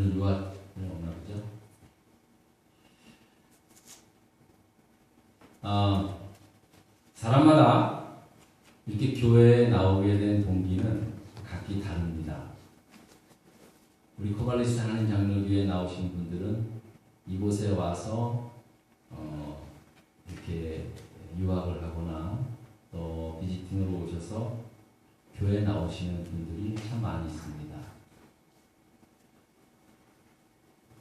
그런 유학은 없나 보죠. 사람마다 이렇게 교회에 나오게 된 동기는 각기 다릅니다. 우리 코발리스 하나님 장로교회에 나오신 분들은 이곳에 와서 이렇게 유학을 하거나 또 비지팅으로 오셔서 교회에 나오시는 분들이 참 많이 있습니다.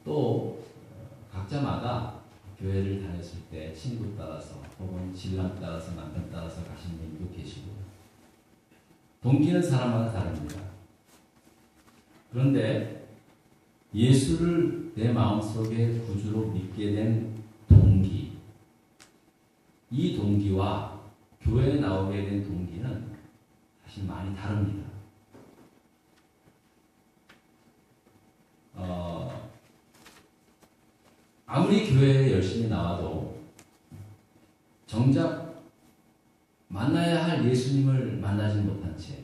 또 각자마다 교회를 다녔을 때 친구 따라서 혹은 신랑 따라서 남편 따라서 가시는 분도 계시고 동기는 사람마다 다릅니다. 그런데 예수를 내 마음속에 구주로 믿게 된 동기, 이 동기와 교회에 나오게 된 동기는 사실 많이 다릅니다. 아무리 교회에 열심히 나와도 정작 만나야 할 예수님을 만나지 못한 채,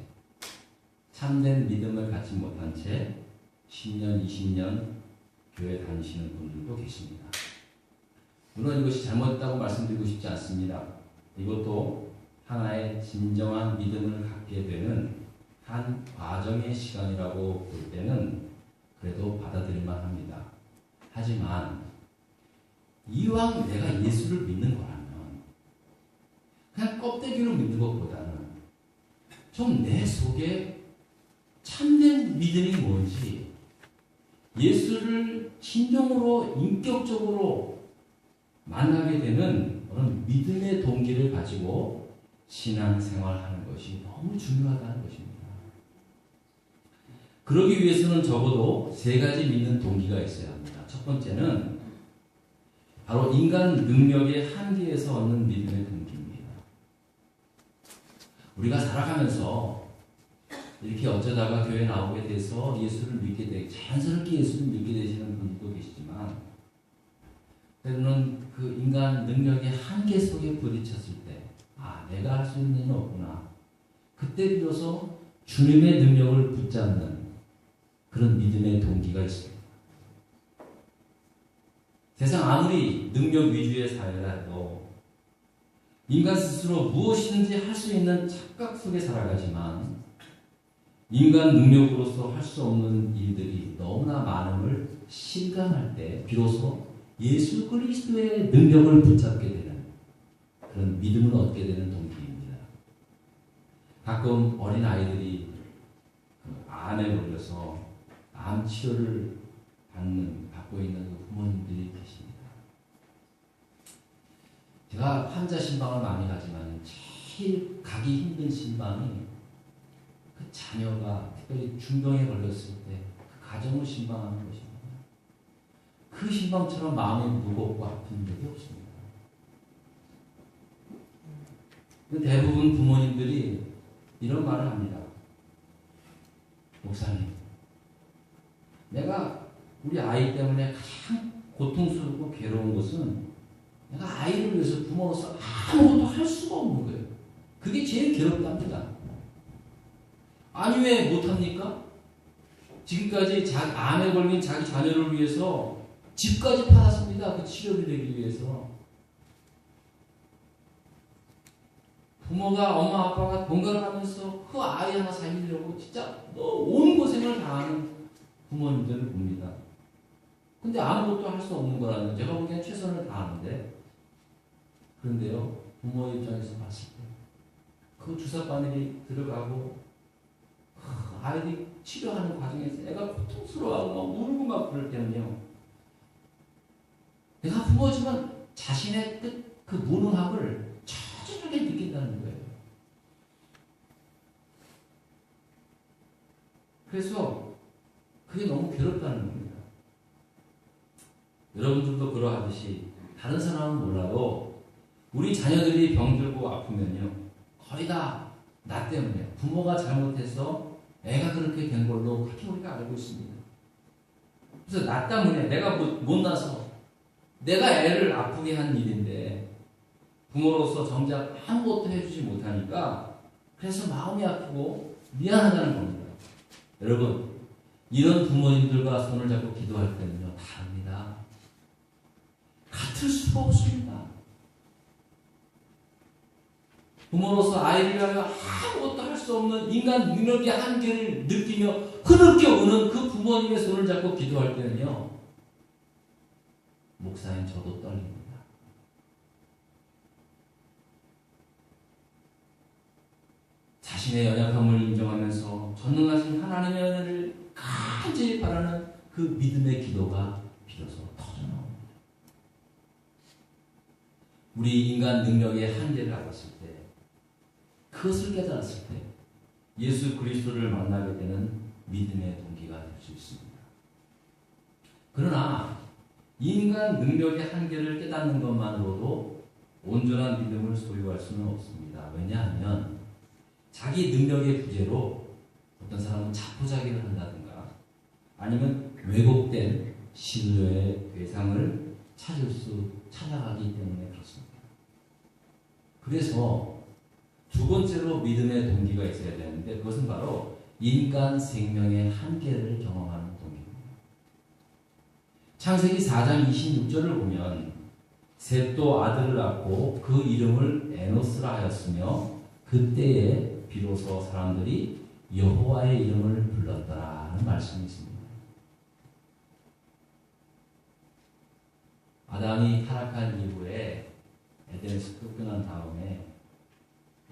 참된 믿음을 갖지 못한 채 10년, 20년 교회 다니시는 분들도 계십니다. 물론 이것이 잘못됐다고 말씀드리고 싶지 않습니다. 이것도 하나의 진정한 믿음을 갖게 되는 한 과정의 시간이라고 볼 때는 그래도 받아들일만 합니다. 하지만 이왕 내가 예수를 믿는 거라면 그냥 껍데기로 믿는 것보다는 좀 내 속에 참된 믿음이 뭔지 예수를 진정으로 인격적으로 만나게 되는 그런 믿음의 동기를 가지고 신앙생활하는 것이 너무 중요하다는 것입니다. 그러기 위해서는 적어도 세 가지 믿는 동기가 있어야 합니다. 첫 번째는 바로 인간 능력의 한계에서 얻는 믿음의 동기입니다. 우리가 살아가면서 이렇게 어쩌다가 교회에 나오게 돼서 예수를 믿게 되고 자연스럽게 예수를 믿게 되시는 분들도 계시지만 때로는 그 인간 능력의 한계 속에 부딪혔을 때 내가 할 수 있는 일은 없구나. 그때 비로소 주님의 능력을 붙잡는 그런 믿음의 동기가 있습니다. 세상 아무리 능력 위주의 사회라 해도 인간 스스로 무엇이든지 할 수 있는 착각 속에 살아가지만 인간 능력으로서 할 수 없는 일들이 너무나 많음을 실감할 때 비로소 예수 그리스도의 능력을 붙잡게 되는 그런 믿음을 얻게 되는 동기입니다. 가끔 어린 아이들이 암에 걸려서 암 치료를 받고 있는 그 부모님들이 계십니다. 제가 환자 신방을 많이 가지만 제일 가기 힘든 신방이 그 자녀가 특별히 중병에 걸렸을 때 그 가정을 신방하는 것입니다. 그 신방처럼 마음이 무겁고 아픈 적이 없습니다. 대부분 부모님들이 이런 말을 합니다. 목사님, 내가 우리 아이 때문에 가장 고통스럽고 괴로운 것은 내가 아이를 위해서 부모로서 아무것도 할 수가 없는 거예요. 그게 제일 괴롭답니다. 아니 왜 못합니까? 지금까지 암에 걸린 자기 자녀를 위해서 집까지 팔았습니다. 그 치료를 되기 위해서. 부모가 엄마 아빠가 본가를 하면서 그 아이 하나 살리려고 진짜 온 고생을 다하는 부모님들을 봅니다. 근데 아무것도 할 수 없는 거라는 제가 보기엔 최선을 다하는데 그런데요 부모 입장에서 봤을 때 그 주사바늘이 들어가고 아이들이 치료하는 과정에서 애가 고통스러워하고 막 울고 막 그럴 때는요 내가 부모지만 자신의 그 무능함을 처절하게 느낀다는 거예요. 그래서 그게 너무 괴롭다는 겁니다. 여러분들도 그러하듯이 다른 사람은 몰라도 우리 자녀들이 병들고 아프면요 거의 다 나 때문에 부모가 잘못해서 애가 그렇게 된 걸로 그렇게 우리가 알고 있습니다. 그래서 나 때문에 내가 못나서 내가 애를 아프게 한 일인데 부모로서 정작 아무것도 해주지 못하니까 그래서 마음이 아프고 미안하다는 겁니다. 여러분 이런 부모님들과 손을 잡고 기도할 때는요, 다릅니다. 같을 수가 없습니다. 부모로서 아이를 위하여 아무것도 할 수 없는 인간 능력의 한계를 느끼며 흐느껴 오는 그 부모님의 손을 잡고 기도할 때는요, 목사인 저도 떨립니다. 자신의 연약함을 인정하면서 전능하신 하나님의 은혜를 간절히 바라는 그 믿음의 기도가 비로소 터져나옵니다. 우리 인간 능력의 한계를 알았을 때, 그것을 깨달았을 때 예수 그리스도를 만나게 되는 믿음의 동기가 될 수 있습니다. 그러나 인간 능력의 한계를 깨닫는 것만으로도 온전한 믿음을 소유할 수는 없습니다. 왜냐하면 자기 능력의 부재로 어떤 사람은 자포자기를 한다든가 아니면 왜곡된 신뢰의 대상을 찾아가기 때문에 그렇습니다. 그래서 두 번째로 믿음의 동기가 있어야 되는데, 그것은 바로 인간 생명의 한계를 경험하는 동기입니다. 창세기 4장 26절을 보면 셋도 아들을 낳고 그 이름을 에노스라 하였으며 그때에 비로소 사람들이 여호와의 이름을 불렀더라는 말씀이 있습니다. 아담이 타락한 이후에 에덴에서 쫓겨난 다음에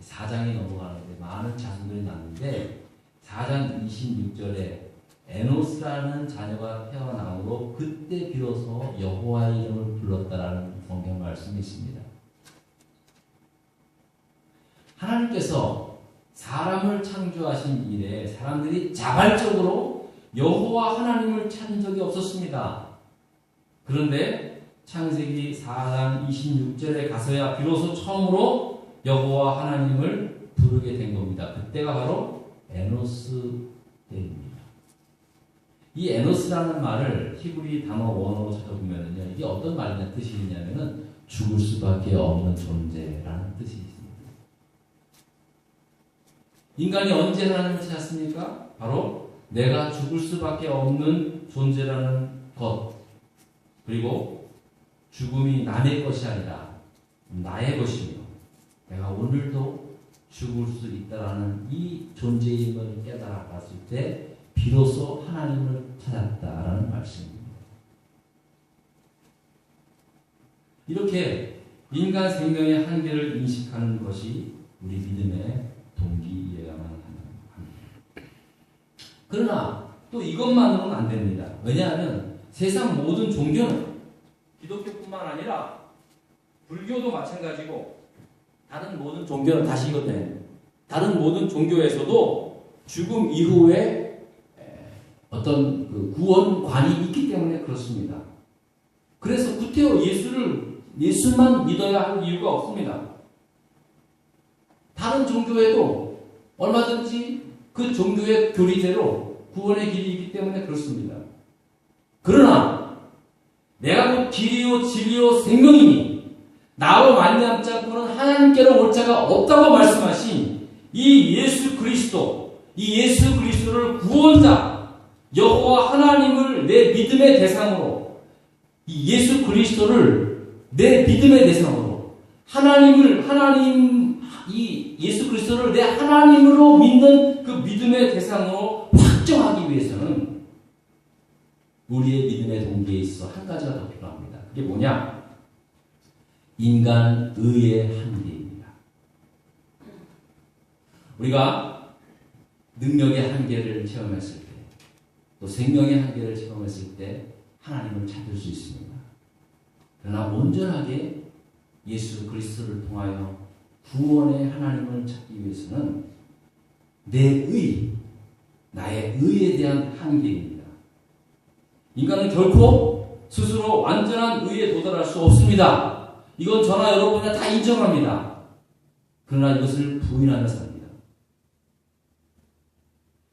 4장이 넘어가는데 많은 자손들이 났는데 4장 26절에 에노스라는 자녀가 태어나므로 그때 비로소 여호와의 이름을 불렀다라는 성경 말씀이 있습니다. 하나님께서 사람을 창조하신 이래 사람들이 자발적으로 여호와 하나님을 찾은 적이 없었습니다. 그런데 창세기 4장 26절에 가서야 비로소 처음으로 여호와 하나님을 부르게 된 겁니다. 그때가 바로 에노스 때입니다. 이 에노스라는 말을 히브리 단어 원어로 찾아보면요, 이게 어떤 말이냐 뜻이 있냐면은 죽을 수밖에 없는 존재라는 뜻이 있습니다. 인간이 언제 하나님을 찾았습니까? 바로 내가 죽을 수밖에 없는 존재라는 것, 그리고 죽음이 남의 것이 아니라 나의 것이며 내가 오늘도 죽을 수 있다라는 이 존재임을 깨달았을 때 비로소 하나님을 찾았다라는 말씀입니다. 이렇게 인간 생명의 한계를 인식하는 것이 우리 믿음의 동기여야만 합니다. 그러나 또 이것만으로는 안 됩니다. 왜냐하면 세상 모든 종교는 기독교뿐만 아니라 불교도 마찬가지고 다른 모든 종교는 다시 이것네. 다른 모든 종교에서도 죽음 이후에 어떤 그 구원관이 있기 때문에 그렇습니다. 그래서 구태여 예수만 믿어야 할 이유가 없습니다. 다른 종교에도 얼마든지 그 종교의 교리대로 구원의 길이 있기 때문에 그렇습니다. 그러나 내가 곧 길이요 진리요 생명이니 나로 말미암지 않고는 하나님께로 올 자가 없다고 말씀하신 이 예수 그리스도를 구원자 여호와 하나님을 내 믿음의 대상으로, 이 예수 그리스도를 내 믿음의 대상으로 이 예수 그리스도를 내 하나님으로 믿는 그 믿음의 대상으로 확정하기 위해서는 우리의 믿음의 동기에 있어 한 가지가 더 필요합니다. 그게 뭐냐? 인간 의의 한계입니다. 우리가 능력의 한계를 체험했을 때, 또 생명의 한계를 체험했을 때 하나님을 찾을 수 있습니다. 그러나 온전하게 예수 그리스도를 통하여 구원의 하나님을 찾기 위해서는 나의 의에 대한 한계입니다. 인간은 결코 스스로 완전한 의에 도달할 수 없습니다. 이건 저나 여러분이 다 인정합니다. 그러나 이것을 부인하며 삽니다.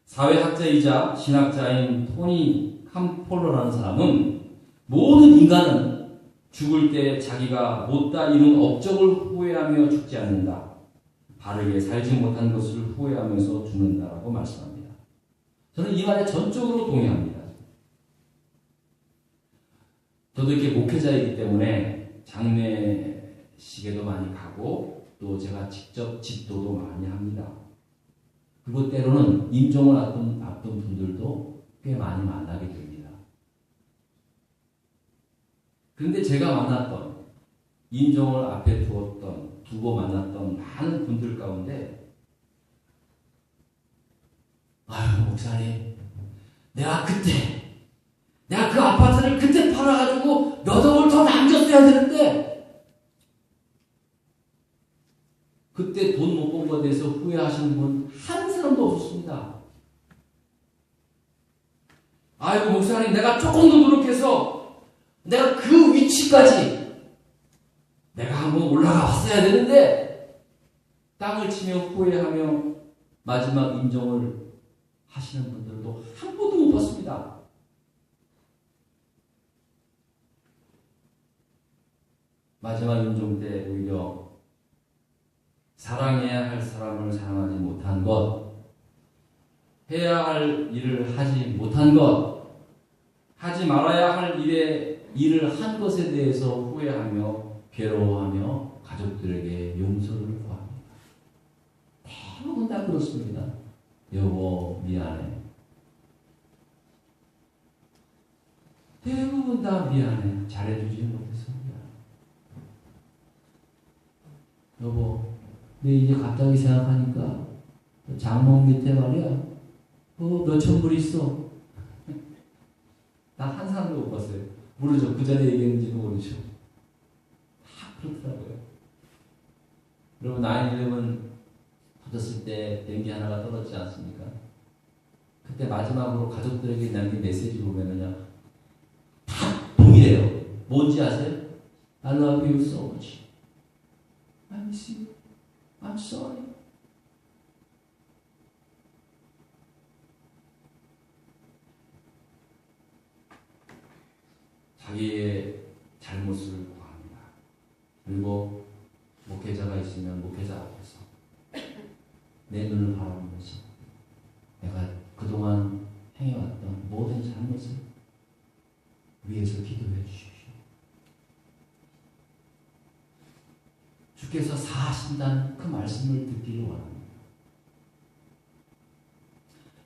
사회학자이자 신학자인 토니 캄폴러라는 사람은 모든 인간은 죽을 때 자기가 못다 이룬 업적을 후회하며 죽지 않는다. 바르게 살지 못한 것을 후회하면서 죽는다라고 말씀합니다. 저는 이 말에 전적으로 동의합니다. 저도 이렇게 목회자이기 때문에 장례식에도 많이 가고 또 제가 직접 집도도 많이 합니다. 그리고 때로는 임종을 앞둔 분들도 꽤 많이 만나게 됩니다. 그런데 제가 만났던, 임종을 앞에 두고 만났던 많은 분들 가운데, 아유, 목사님, 내가 그 아파트를 그때 팔아가지고 몇 억을 더 남겼어야 되는데, 그때 돈 못 번 거에 대해서 후회하시는 분 한 사람도 없었습니다. 아이고, 목사님, 내가 조금 더 노력해서 내가 그 위치까지 내가 한번 올라가 봤어야 되는데, 땅을 치며 후회하며 마지막 임종을 하시는 분들도 한 번도 못 봤습니다. 마지막 임종 때 오히려 사랑해야 할 사람을 사랑하지 못한 것, 해야 할 일을 하지 못한 것, 하지 말아야 할 일을 한 것에 대해서 후회하며 괴로워하며 가족들에게 용서를 구합니다. 대부분 다 그렇습니다. 여보, 미안해. 대부분 다 미안해. 잘해주지 못해서 미안해. 여보, 내 이제 갑자기 생각하니까 장롱 밑에 말이야, 몇천 불 있어. 나 한 사람도 못 봤어요. 모르죠. 그 전에 얘기했는지도 모르죠. 다 그렇더라고요. 여러분, 9/11 터졌을 때 비행기 하나가 떨어지지 않습니까? 그때 마지막으로 가족들에게 남긴 메시지 보면은요, 다 동일해요. 뭔지 아세요? I love you so much. I miss you. I'm sorry. 자기의 잘못을 구합니다. 그리고 목회자가 있으면 목회자 앞에서 내 눈을 바라보면서 내가 그동안 행해왔던 모든 잘못을 위해서 기도해 주십시오. 주께서 사하신다는 그 말씀을 듣기를 원합니다.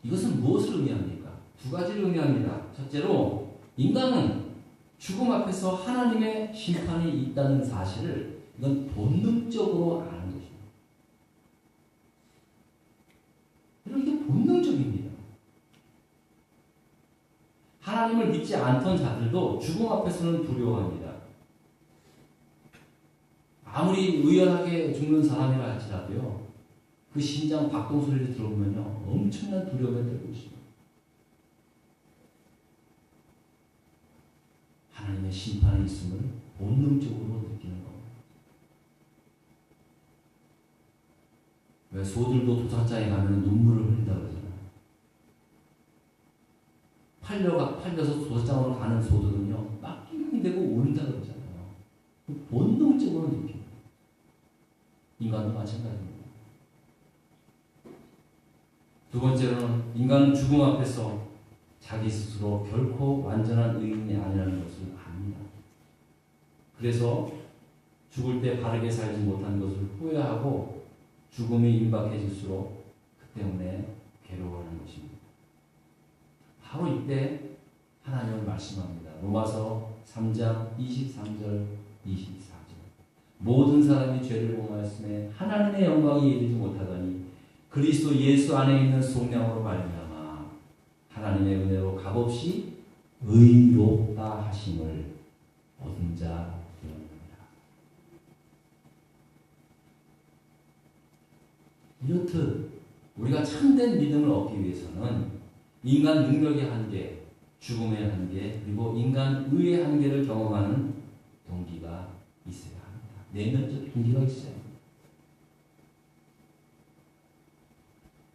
이것은 무엇을 의미합니까? 두 가지를 의미합니다. 첫째로, 인간은 죽음 앞에서 하나님의 심판이 있다는 사실을 이건 본능적으로 아는 것입니다. 이게 본능적입니다. 하나님을 믿지 않던 자들도 죽음 앞에서는 두려워합니다. 아무리 의연하게 죽는 사람이라 할지라도요, 그 심장 박동 소리를 들어보면요, 엄청난 두려움에 떨고 있습니다. 하나님의 심판이 있음을 본능적으로 느끼는 겁니다. 왜 소들도 도살장에 가면 눈물을 흘린다고 그러잖아요. 팔려서 도살장으로 가는 소들은요, 막 낑낑대고 울린다고 그러잖아요. 본능적으로 느낍니다. 인간도 마찬가지입니다. 두 번째로는, 인간은 죽음 앞에서 자기 스스로 결코 완전한 의인이 아니라는 것을 압니다. 그래서 죽을 때 바르게 살지 못한 것을 후회하고 죽음이 임박해질수록 그 때문에 괴로워하는 것입니다. 바로 이때 하나님은 말씀합니다. 로마서 3장 23절 24절. 모든 사람이 죄를 범하였음에 하나님의 영광에 이르지 못하더니 그리스도 예수 안에 있는 속량으로 말미암아 하나님의 은혜로 값없이 의롭다 하심을 얻은 자 되었느니라. 이렇듯 우리가 참된 믿음을 얻기 위해서는 인간 능력의 한계, 죽음의 한계, 그리고 인간 의의 한계를 경험하는 동기가 있어야 합니다. 내면적 동기가 있어야 합니다.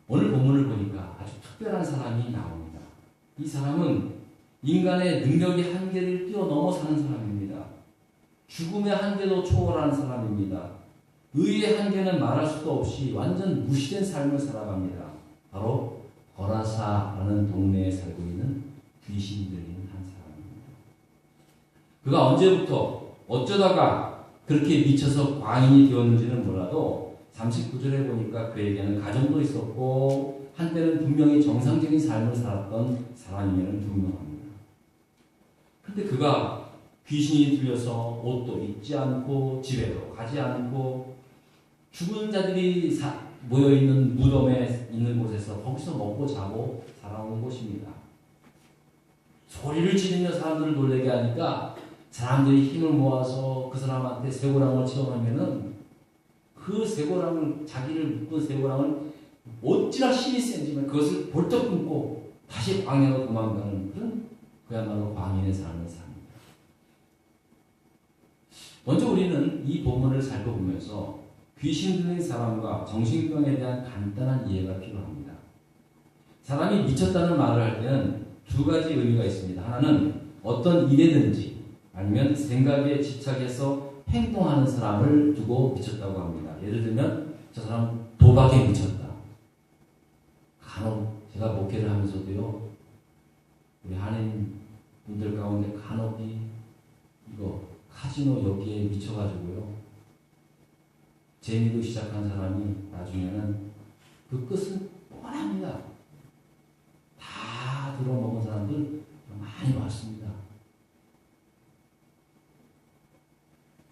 오늘 본문을 보니까 아주 특별한 사람이 나옵니다. 이 사람은 인간의 능력의 한계를 뛰어넘어 사는 사람입니다. 죽음의 한계도 초월하는 사람입니다. 의의 한계는 말할 수도 없이 완전 무시된 삶을 살아갑니다. 바로 거라사라는 동네에 살고 있는 귀신 들린 한 사람입니다. 그가 언제부터 어쩌다가 그렇게 미쳐서 광인이 되었는지는 몰라도 39절에 보니까 그에게는 가정도 있었고 한때는 분명히 정상적인 삶을 살았던 사람이면 분명합니다. 그런데 그가 귀신이 들려서 옷도 입지 않고 집에도 가지 않고 죽은 자들이 모여있는 무덤에 있는 곳에서 거기서 먹고 자고 살아온 곳입니다. 소리를 지르며 사람들을 놀라게 하니까 사람들이 힘을 모아서 그 사람한테 쇠고랑을 체험하면은 그 쇠고랑을, 자기를 묶은 쇠고랑을 어찌나 힘이 센지만 그것을 벌떡 끊고 다시 광야로 도망가는 그런 그야말로 광인의 삶을 삽니다. 먼저 우리는 이 본문을 살펴보면서 귀신 들린 사람과 정신병에 대한 간단한 이해가 필요합니다. 사람이 미쳤다는 말을 할 때는 두 가지 의미가 있습니다. 하나는 어떤 일에든지 아니면 생각에 집착해서 행동하는 사람을 두고 미쳤다고 합니다. 예를 들면 저 사람 도박에 미쳤다. 간혹 제가 목회를 하면서도요, 우리 한인 분들 가운데 간혹이 이거 카지노 여기에 미쳐가지고요, 재미로 시작한 사람이 나중에는 그 끝은 뻔합니다. 다 들어먹은 사람들 많이 봤습니다.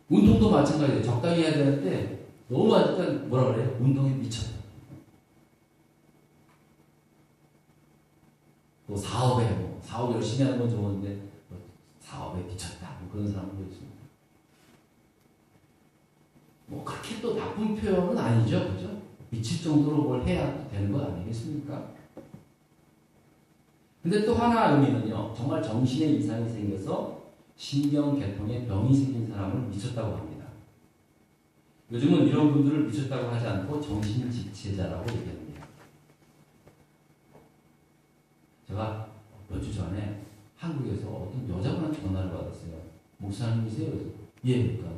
운동도 마찬가지예요. 적당히 해야 되는데 너무 하니까 뭐라 그래요? 운동에 미쳤다. 또 사업 열심히 하는 건 좋은데 사업에 미쳤다. 그런 사람도 있습니다. 뭐 그렇게 또 나쁜 표현은 아니죠, 그죠? 미칠 정도로 뭘 해야 되는 것 아니겠습니까? 근데 또 하나 의미는요, 정말 정신에 이상이 생겨서 신경계통에 병이 생긴 사람을 미쳤다고 합니다. 요즘은 이런 분들을 미쳤다고 하지 않고 정신지체자라고 얘기합니다. 제가 몇 주 전에 한국에서 어떤 여자분한테 전화를 받았어요. 목사님이세요? 그래서 예, 그러니까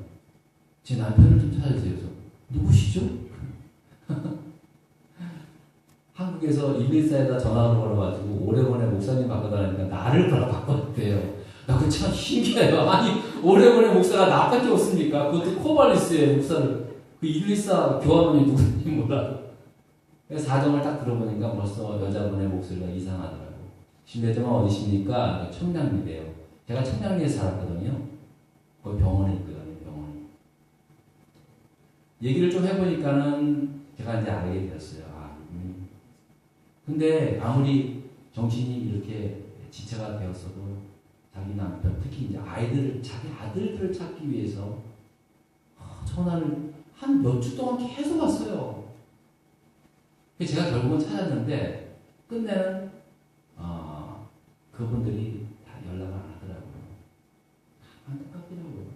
제 남편을 좀 찾아주세요. 그래서 누구시죠? 한국에서 114에다 전화를 걸어가지고 오래건에 목사님 바꿔달라니까 나를 바꿨대요. 나 그거 참 신기해요. 아니 오래건에 목사가 나밖에 없습니까? 그것도 코발리스의 목사를 그 114 교환원이 누군지 몰라도. 그래서 사정을 딱 들어보니까 벌써 여자분의 목소리가 이상하더라고요. 신배정아 어디십니까? 청량리래요. 제가 청량리에 살았거든요. 거기 병원에 있거든요. 병원에. 얘기를 좀 해보니까는 제가 이제 알게 되었어요. 근데 아무리 정신이 이렇게 지체가 되었어도 자기 남편, 특히 이제 자기 아들들을 찾기 위해서 전화를 한 몇 주 동안 계속 왔어요. 제가 결국은 찾았는데 끝내는 그분들이 다 연락을 안 하더라고요. 안타깝더라고요.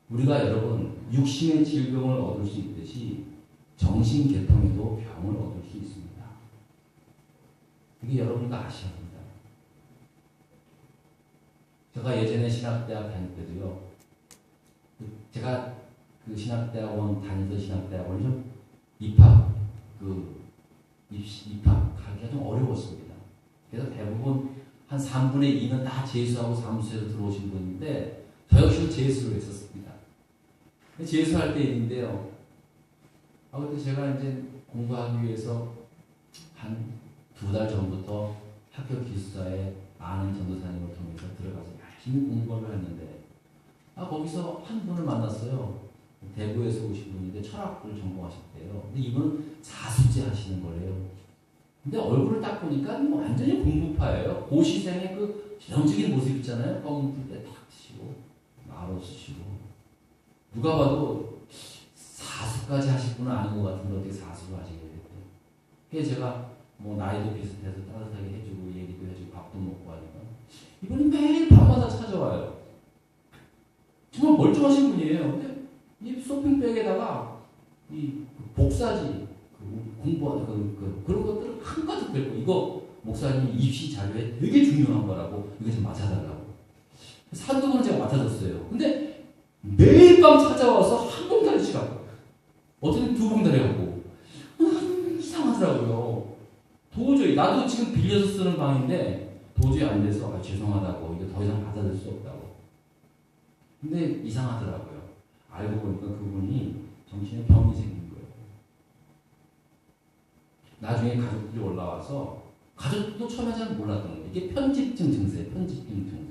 우리가 여러분 육신의 질병을 얻을 수 있듯이 정신계통에도 병을 얻을 수 있습니다. 이게 여러분과 아셔야 합니다. 제가 예전에 신학대학 다닐 때도요, 제가 그 신학대학원 다니던 신학대학원이 좀 입학하기가 좀 어려웠습니다. 그래서 대부분 한 3분의 2는 다 재수하고 사무소에서 들어오신 분인데 저 역시도 재수를 했었습니다. 재수할 때 일인데요. 그때 제가 이제 공부하기 위해서 한 2달 전부터 학교 기숙사에 아는 전도사님을 통해서 들어가서 열심히 공부를 했는데 거기서 한 분을 만났어요. 대구에서 오신 분인데 철학을 전공하셨대요. 근데 이분은 사수제 하시는 거래요. 근데 얼굴을 딱 보니까 완전히 공부파예요. 고시생의 그 전형적인 모습 있잖아요. 껌 뜰 때 탁 치고 마로 쓰시고 누가 봐도 사수까지 하실 분은 아닌 것 같은데 어떻게 사수를 하시게 됐대요. 그래서 제가 뭐 나이도 비슷해서 따뜻하게 해주고 얘기도 해주고 밥도 먹고 하니까 이분이 매일 밤마다 찾아와요. 정말 멀쩡하신 분이에요. 근데 이 쇼핑백에다가 이 복사지 공부하는 그런 것들을 한가득 들고 이거 목사님 입시 자료에 되게 중요한 거라고 이거 좀 맞춰달라고. 한두 번은 제가 맡아줬어요. 근데 매일 밤 찾아와서 한 봉다리씩 하고 어떤 두 봉다리 하고 이상하더라고요. 하더라고요. 도저히 나도 지금 빌려서 쓰는 방인데 도저히 안 돼서 죄송하다고 이거 더 이상 받아들일 수 없다고. 근데 이상하더라고요. 알고 보니까 그분이 정신에 병이 생긴 거예요. 나중에 가족들이 올라와서 가족도 처음에 잘 몰랐던 거예요. 이게 편집증 증세예요. 편집증 증세.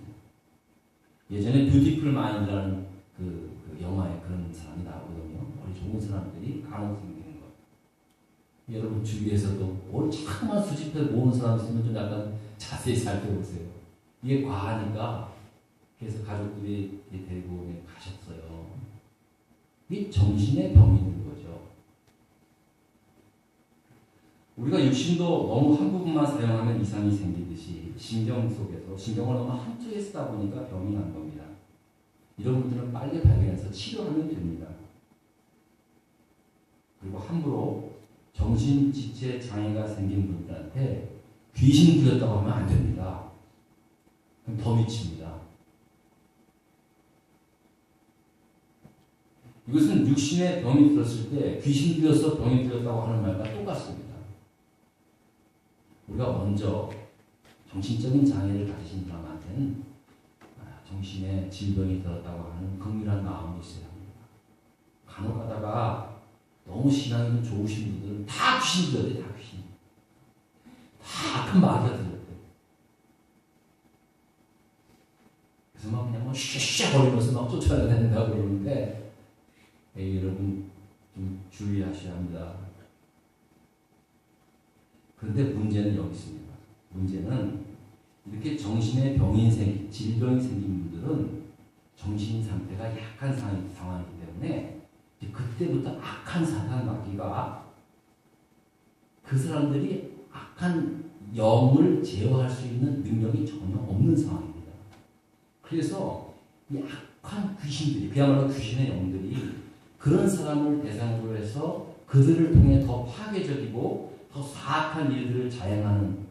예전에 뷰티풀 마인드라는 그 영화에 그런 사람이 나오거든요. 머리 좋은 사람들이 간혹 생기는 거. 여러분 주위에서도 뭘 자꾸만 수집해 모으는 사람 있으면 좀 약간 자세히 살펴보세요. 이게 과하니까 그래서 가족들이 데리고 가셨어요. 이게 정신의 병이 있는 거죠. 우리가 육신도 너무 한 부분만 사용하면 이상이 생기듯이 신경 속에서 신경을 너무 한쪽에 쓰다 보니까 병이 난 겁니다. 이런 분들은 빨리 발견해서 치료하면 됩니다. 그리고 함부로 정신지체 장애가 생긴 분들한테 귀신 들렸다고 하면 안 됩니다. 그럼 더 미칩니다. 이것은 육신에 병이 들었을 때 귀신 들려서 병이 들렸다고 하는 말과 똑같습니다. 우리가 먼저 정신적인 장애를 가지신 사람한테는 정신에 질병이 들었다고 하는 긍휼한 마음이 있어야 합니다. 간혹 가다가 너무 신앙이 좋으신 분들은 다 귀신 들려요. 다 귀신. 다 악한 마귀가 들렸대요. 그래서 막 그냥 쉬쉬 거리면서 막 쫓아야 된다고 그러는데 여러분 좀 주의하셔야 합니다. 그런데 문제는 여기 있습니다. 문제는 이렇게 정신의 질병이 생긴 분들은 정신 상태가 약한 상황이기 때문에 그때부터 악한 사탄 마귀가 그 사람들이 악한 영을 제어할 수 있는 능력이 전혀 없는 상황입니다. 그래서 이 악한 귀신들이, 그야말로 귀신의 영들이 그런 사람을 대상으로 해서 그들을 통해 더 파괴적이고 더 사악한 일들을 자행하는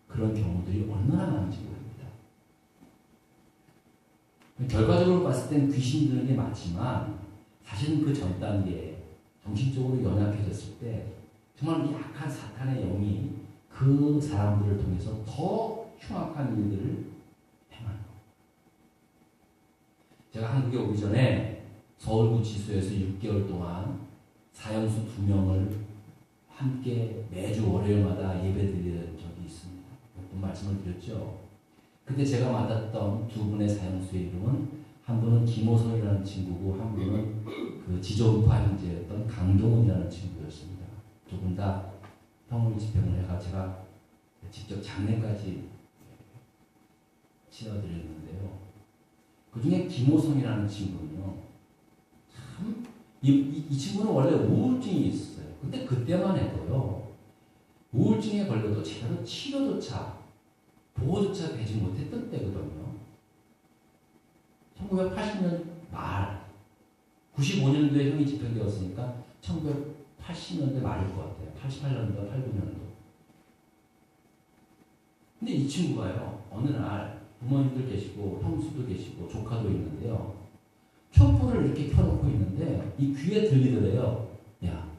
그런 경우들이 얼마나 많은지 모릅니다. 결과적으로 봤을 땐 귀신 드는 게 맞지만 사실은 그 전 단계에 정신적으로 연약해졌을 때 정말 이 악한 사탄의 영이 그 사람들을 통해서 더 흉악한 일들을 행하는 것. 제가 한국에 오기 전에 서울구치소에서 6개월 동안 사형수 2명을 함께 매주 월요일마다 예배드리는 적이 있습니다. 몇 번 말씀을 드렸죠. 그때 제가 맡았던 2분의 사형수의 이름은 한 분은 김호성이라는 친구고 한 분은 그 지조우파 형제였던 강동훈이라는 친구였습니다. 2분 다 형을 집행을 해가 제가 직접 장례까지 치러드렸는데요. 그 중에 김호성이라는 친구는요, 참, 이 친구는 원래 우울증이 있었어요. 근데 그때만 해도요, 우울증에 걸려도 제대로 치료조차, 보호조차 되지 못했던 때거든요. 1980년 말, 95년도에 형이 집행되었으니까 1980년대 말일 것 같아요. 88년도, 89년도. 근데 이 친구가요, 어느 날 부모님들 계시고 형수도 계시고 조카도 있는데요. 촛불을 이렇게 켜놓고 있는데 이 귀에 들리더래요. 야,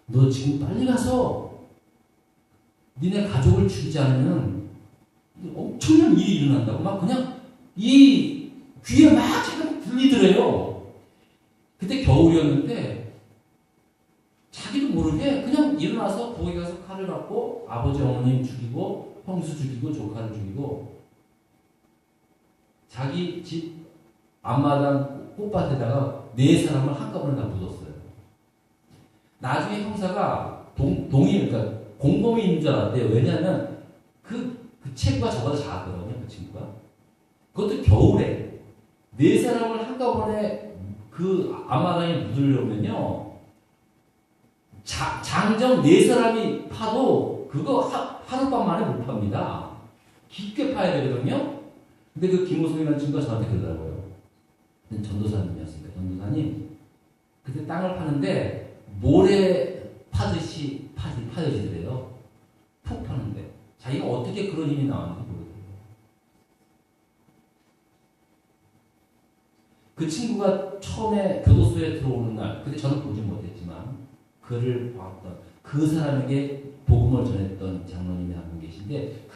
너 지금 빨리 가서 니네 가족을 죽이지 않으면 엄청난 일이 일어난다고 막 그냥 이 귀에 막 자꾸 들리더래요. 그때 겨울이었는데 자기도 모르게 그냥 일어나서 거기 가서 칼을 갖고 아버지 어머님 죽이고 형수 죽이고 조카를 죽이고 자기 집 앞마당 꽃밭에다가 4사람을 한꺼번에 다 묻었어요. 나중에 형사가 그러니까 공범이 있는 줄 알았대요. 왜냐하면 그 체구가 저보다 작았거든요. 그 친구가. 그것도 겨울에 4사람을 한꺼번에 그 앞마당에 묻으려면요. 장정 4사람이 파도 그거 하룻밤 만에 못 팝니다. 깊게 파야 되거든요. 근데 그 김호성이라는 친구가 저한테 그러더라고요. 전도사님이었으니까 전도사님 그때 땅을 파는데 모래 파듯이 파여지더래요. 푹 파는데 자기가 어떻게 그런 힘이 나왔는지 모르겠어요. 그 친구가 처음에 교도소에 들어오는 날, 그때 저는 보지 못했지만 그를 봤던 그 사람에게 복음을 전했던 장로님이 한 분 계신데